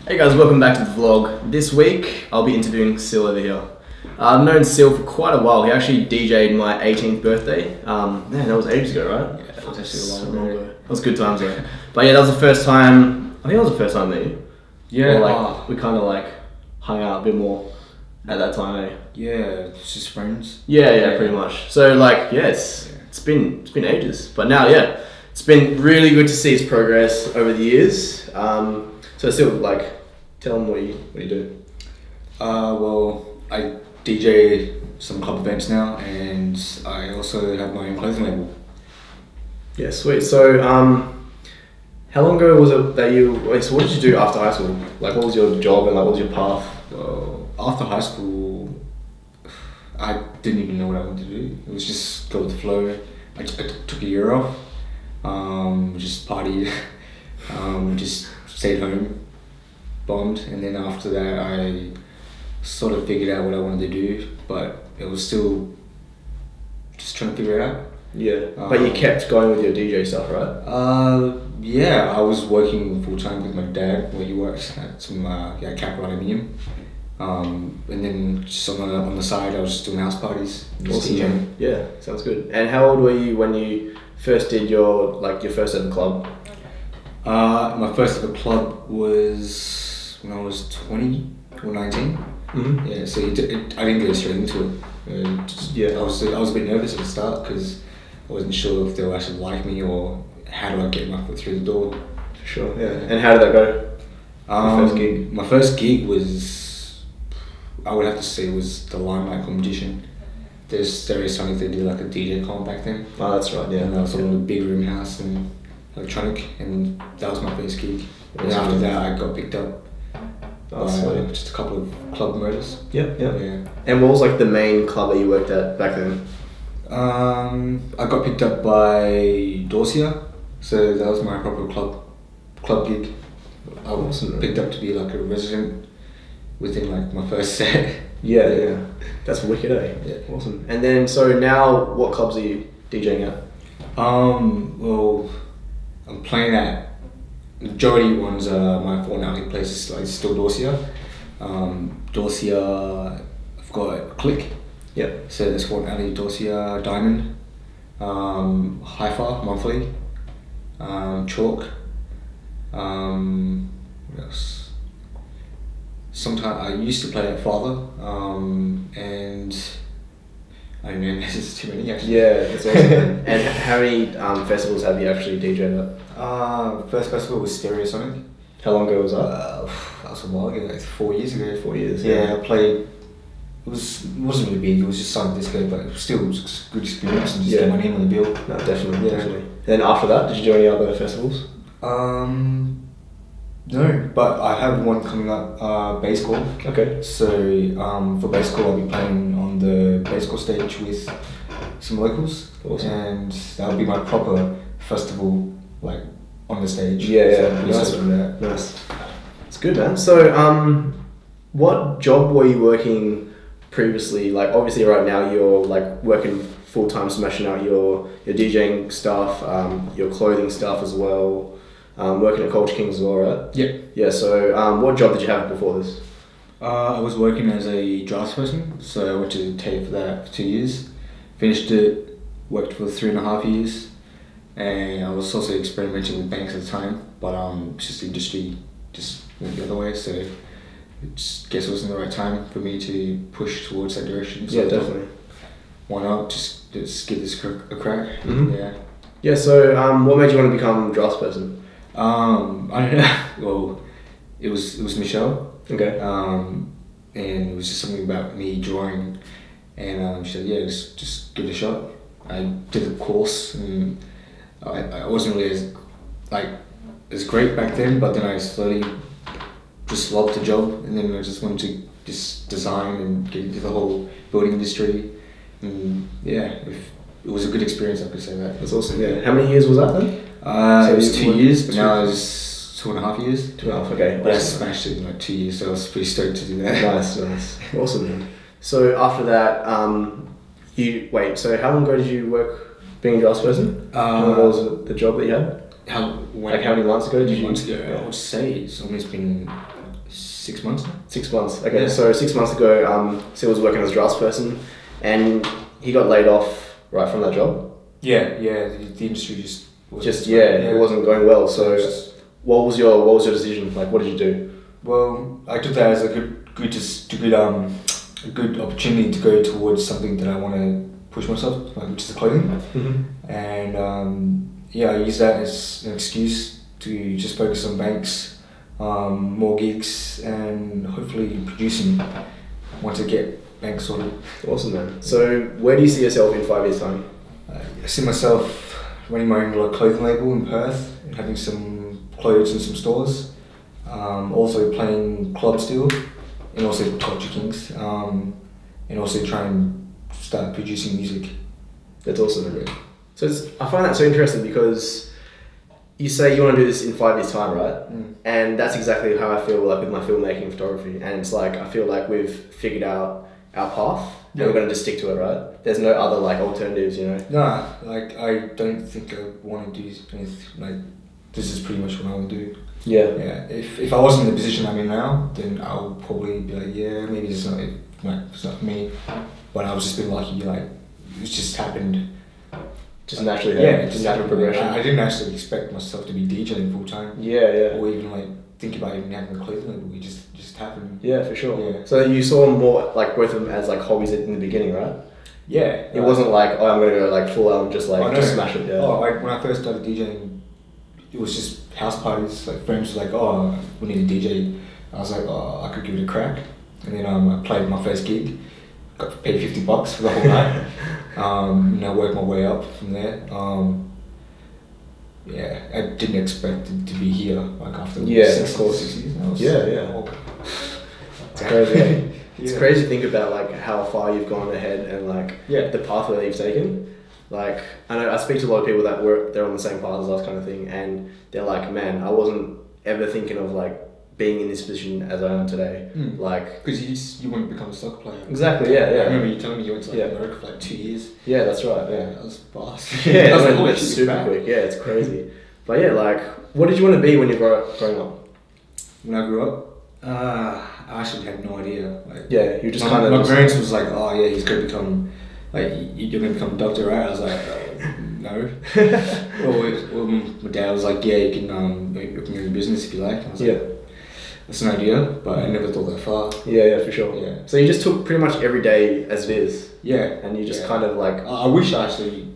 Hey guys, welcome back to the vlog. This week I'll be interviewing Syl over here. I've known Syl for quite a while. He actually DJ'd my 18th birthday. Man, that was ages ago, right? Yeah, that was actually So a long ago. That was good times though. But yeah, that was the first time, I think that was the first time I met you. Yeah. We kind of hung out a bit more at that time, eh? Yeah, it's just friends. Yeah, pretty much. So it's been ages. But now, yeah, it's been really good to see his progress over the years. So Syl, tell him what you do. Well, I DJ some club events now, and I also have my own clothing label. Yeah, sweet. So, how long ago was it that so what did you do after high school? What was your job and what was your path? Well, after high school, I didn't even know what I wanted to do. It was just go with the flow. I took a year off, just partied, just stayed home, bombed, and then after that I sort of figured out what I wanted to do, but it was still just trying to figure it out. Yeah, but you kept going with your DJ stuff, right? Yeah, I was working full time with my dad, where he works at some Capital Aluminium. And then just on the side, I was just doing house parties, just Awesome. DJing. Yeah, sounds good. And how old were you when you first did your first ever club? My first ever club was when I was 20 or 19. Mm-hmm. Yeah, so I didn't go straight into it. I was a bit nervous at the start because I wasn't sure if they would actually like me or how do I get my foot through the door. For sure. Yeah. And how did that go? Your first gig? My first gig was, I would have to say, was the Limelight competition. There's Stereo Sonic, they did like a DJ con back then. Oh, that's right. Yeah. And that was on the big room house and electronic, and that was my first gig. And after that, I got picked up by just a couple of club promoters. Yep. Yeah. And what was the main club that you worked at back then? I got picked up by Dorsia, so that was my proper club gig. I was picked up to be a resident within my first set. Yeah. That's wicked, eh? Yeah. Awesome. And then, so now, what clubs are you DJing at? Well, I'm playing at, majority ones are my fortnightly places, still Dorsia. Dorsia, I've got Click. Yep. So there's fortnightly, Dorsia, Diamond, Hi-Fi, monthly, Chalk, what else? Sometimes I used to play at Father, and I don't know, there's too many actually. Yeah, that's awesome. And how many festivals have you actually DJed at? First festival was Stereo Sonic. How long ago was that? That was a while ago, 4 years ago. 4 years. Yeah, I played. It wasn't really big. It was just Sonic Disco, but it was still a good experience and just get my name on the bill. No, definitely. Then after that, did you do any other festivals? No, but I have one coming up, bass call. Okay. So for bass call, I'll be playing on the bass call stage with some locals. Awesome. And that'll be my proper festival, on the stage. Yeah. So Nice. Nice. It's good, man. So what job were you working previously? Obviously right now you're working full time, smashing out your DJing stuff, your clothing stuff as well. Working at Culture Kings as well, right? Yeah. Yeah, so what job did you have before this? I was working as a draftsperson, so I went to TAFE for that for 2 years. Finished it, worked for 3.5 years, and I was also experimenting with BANX at the time, but just the industry just went the other way, so I guess it wasn't the right time for me to push towards that direction. So Yeah, definitely. Why not just give this a crack? Mm-hmm. Yeah. Yeah, so what made you want to become a draftsperson? I don't know. Well, it was Michelle. Okay. And it was just something about me drawing, and she said, "Yeah, just give it a shot." I did the course, and I wasn't really as great back then, but then I slowly just loved the job, and then I just wanted to just design and get into the whole building industry, and it was a good experience. I could say that. That's awesome. Yeah. How many years was that then? It was 2 years, but now it's 2.5 years. 2.5. Okay. But I Awesome. smashed it in 2 years, so I was pretty stoked to do that. Nice. Awesome, man. So after that, so how long ago did you work being a draftsperson? What was the job that you had? How How many months ago did you? Months ago, I would say it's almost been 6 months now. 6 months. Okay, Yeah. so 6 months ago, Sil was working as a draftsperson, and he got laid off right from that job. Yeah. The industry just wasn't, It wasn't going well. So It was just- what was your decision? Like, what did you do? well, I took that as a good opportunity to go towards something that I want to push myself, like, which is the clothing. Mm-hmm. And I use that as an excuse to just focus on BANX, more gigs, and hopefully producing once I get BANX sorted. Awesome, man. So where do you see yourself in 5 years' time? I see myself running my own clothing label in Perth, and having some clothes in some stores, also playing club still, and also Culture Kings, and also try and start producing music. That's awesome, man. So I find that so interesting because you say you want to do this in 5 years' time, right? Mm. And that's exactly how I feel like with my filmmaking and photography. And it's like, I feel like we've figured out our path and we're going to just stick to it, right? There's no other like alternatives, you know? Nah, like, I don't think I want to do anything, like, this is pretty much what I want to do. Yeah. Yeah, if I wasn't in the position I'm in now, then I'll probably be like, yeah, maybe it's not for me. But I was just been lucky, like, it's just happened. Just naturally, Yeah, just natural progression. I didn't actually expect myself to be DJing full time. Yeah. Or even like think about even having a clothing label. It just happened. Yeah, for sure. Yeah. So you saw more like both of them as like hobbies in the beginning, right? Yeah. It wasn't like, oh, I'm gonna go like full out and just like Oh, no. just smash it. Yeah. Oh, when I first started DJing, it was just house parties. Like friends were like, oh, we need a DJ. I was like, oh, I could give it a crack. And then I played my first gig. Got paid $50 for the whole night. Worked my way up from there. I didn't expect it to be here, like after 6 years. I was, Yeah. It's crazy. It's crazy to think about like how far you've gone ahead and like the pathway that you've taken. Like I know I speak to a lot of people that they're on the same path as us kind of thing, and they're like, man, I wasn't ever thinking of like being in this position as I am today. Like, because you want to become a soccer player. Exactly. Yeah. I remember you telling me you went to America for like 2 years. Yeah, that's right. Yeah, that was fast. Yeah, that it's super quick. Yeah, it's crazy. But yeah, like, what did you want to be when you growing up? When I grew up, I actually had no idea. Like, you just kind of. My parents was like, oh yeah, he's going to become, like, you're going to become a doctor, right? I was like, no. Or my dad was like, yeah, you can open your own business if you like. I was like, that's an idea, but I never thought that far. Yeah, for sure. Yeah. So you just took pretty much every day as it is. Yeah. And you just kind of like. I wish I actually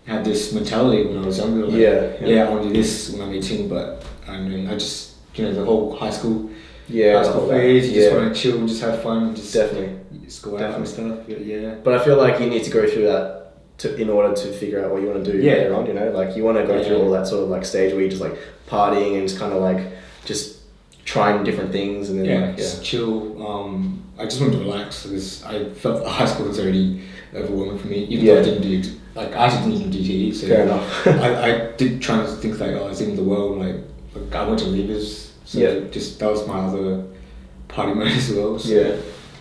had this mentality when I was younger. Like, I want to do this when I'm 18, but I mean, I just, the whole high school. High school phase, you just want to chill and just have fun. Just just go out and stuff. Yeah. But I feel like you need to go through that in order to figure out what you want to do later on, like you want to go through all that sort of like stage where you're just like partying and just kind of like just trying different things and then just chill. I just wanted to relax because I felt high school was already overwhelming for me, even though I didn't do, like, I actually didn't do DTE, so fair enough. I did try to think like, I was in the world, like I went to Levers, so just that was my other party mode as well. So. Yeah,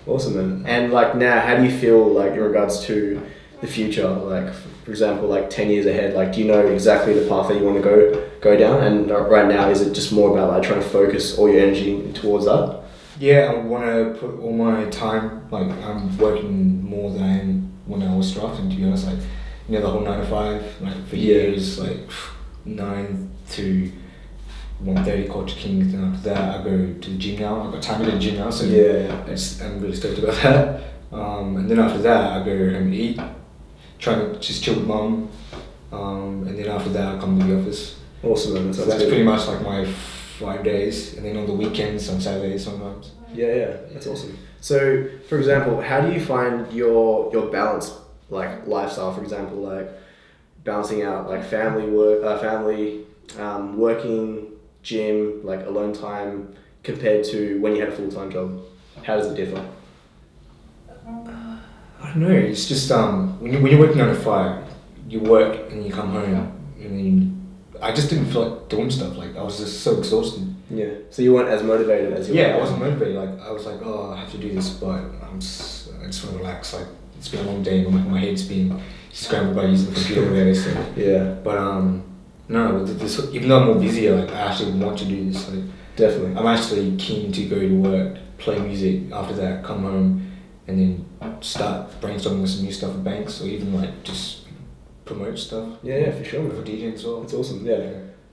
awesome, man. And like now, how do you feel like in regards to the future? Like, for example, like 10 years ahead, like do you know exactly the path that you want to go down? And right now, is it just more about like trying to focus all your energy towards that? Yeah, I want to put all my time, like I'm working more than I am when I was drafting, to be honest. Like, the whole 9 to 5, like for years, like 9 to 1:30 Culture Kings, and after that I go to the gym now. I've got time to go to the gym now, so I'm really stoked about that. And then after that I go home and eat, try to just chill with mum, and then after that I come to the office. Awesome, man. So that's pretty much like my 5 days, and then on the weekends, on Saturdays sometimes. Yeah, that's awesome. So, for example, how do you find your balance, like lifestyle? For example, like balancing out like family work, working, gym, like alone time, compared to when you had a full-time job. How does it differ? I don't know. It's just when you're working 9 to 5, you work and you come home, and then I just didn't feel like doing stuff. Like I was just so exhausted. Yeah. So you weren't as motivated as you were. Yeah, I wasn't motivated. Like I was like, oh, I have to do this, but I just want to relax. Like it's been a long day. My head's been scrambled by using the computer today. So yeah. But no, this, even though I'm more busy, like I actually want to do this. Like Definitely. I'm actually keen to go to work, play music, after that come home, and then start brainstorming with some new stuff with BANX, or even like just promote stuff. Yeah, for sure. For DJing as well. It's awesome. Yeah.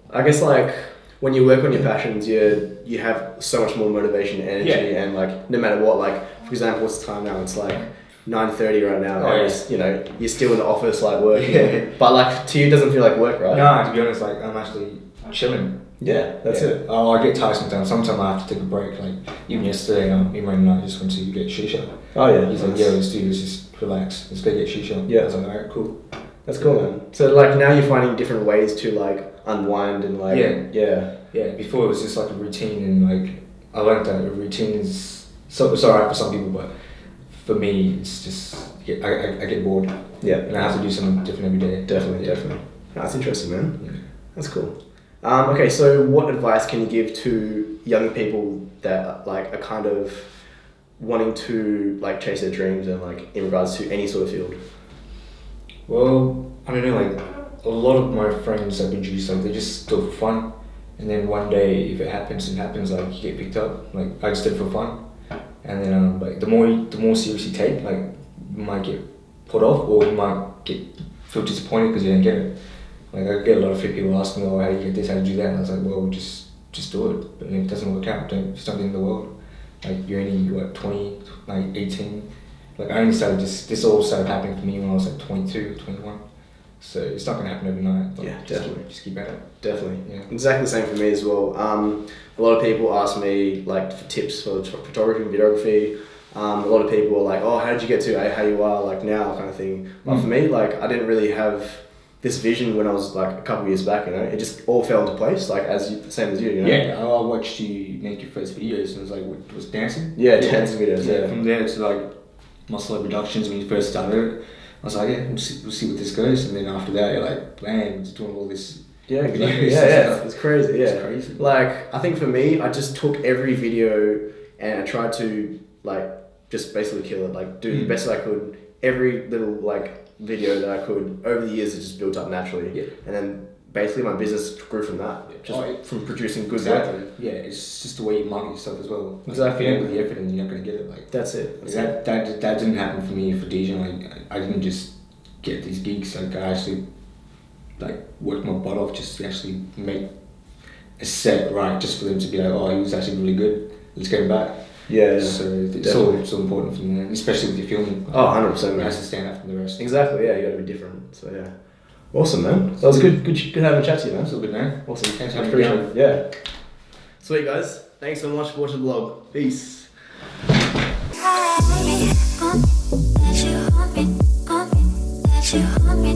I guess like when you work on your passions, you have so much more motivation and energy, and like no matter what, like for example, what's the time now? It's like 9:30 right now. Oh, and you know, you're still in the office like working, but like to you it doesn't feel like work, right? No, to be honest, like I'm actually chilling. Yeah, that's it. Oh, I get tired sometimes. Sometimes I have to take a break. Like even yesterday, even right now, I just went to get shisha. Oh yeah. He's like, yeah, let's do this. Just relax. Let's go get shisha. Yeah. I was like, alright, cool. That's cool, man. So like now you're finding different ways to like unwind and like yeah. Before it was just like a routine, and like I learned that a routine is it's alright for some people, but for me, it's just I get bored. Yeah. And I have to do something different every day. Definitely. That's interesting, man. Yeah. That's cool. Okay, so what advice can you give to young people that like are kind of wanting to like chase their dreams and like in regards to any sort of field? Well, I don't know, like a lot of my friends I've introduced, like they just do it for fun, and then one day if it happens, like you get picked up. Like I just did it for fun, and then like the more serious you take, like you might get put off, or you might feel disappointed because you didn't get it. Like I get a lot of people ask me, oh, how do you get this, how do you do that? And I was like, well, just do it. But if it doesn't work out, it's not the end of the world. Like you're only, 20, like 18. Like I only started, this all started happening for me when I was like 22, 21. So it's not going to happen overnight. Yeah, definitely. Just keep at it. Definitely. Yeah. Exactly the same for me as well. A lot of people ask me like for tips for photography and videography. A lot of people are like, oh, how did you get to how you are like now kind of thing. But for me, like I didn't really have this vision when I was like a couple of years back, you know, it just all fell into place, like same as you, you know? Yeah, I watched you make your first videos and it was like, it was dancing? Yeah, dancing videos, yeah. From there to like Marcelo productions when you first started it, I was like, yeah, we'll see what this goes, and then after that, you're like, bam, just doing all this. Yeah, exactly. Yeah, it's crazy, yeah. It's crazy. Like, I think for me, I just took every video and I tried to like, just basically kill it, like do the best that I could, every little like, video that I could. Over the years it just built up naturally, and then basically my business grew from that, from producing good work. Yeah, it's just the way you market yourself as well. Exactly. If you don't put the effort in, you're not going to get it. Like that's it. That didn't happen for me for DJing. Like I didn't just get these gigs. Like I actually like worked my butt off just to actually make a set right, just for them to be like, oh, he was actually really good. Let's get him back. Yeah. So it's so important for me, especially with your filming. Oh, 100%. It has to stand out from the rest. Exactly. Yeah, you got to be different. So yeah. Awesome, man. That was good having a chat to you, man. It's all good, man. Awesome. Thanks I for appreciate having me. it. Yeah. Sweet, guys. Thanks so much for watching the vlog. Peace. Let you hold me.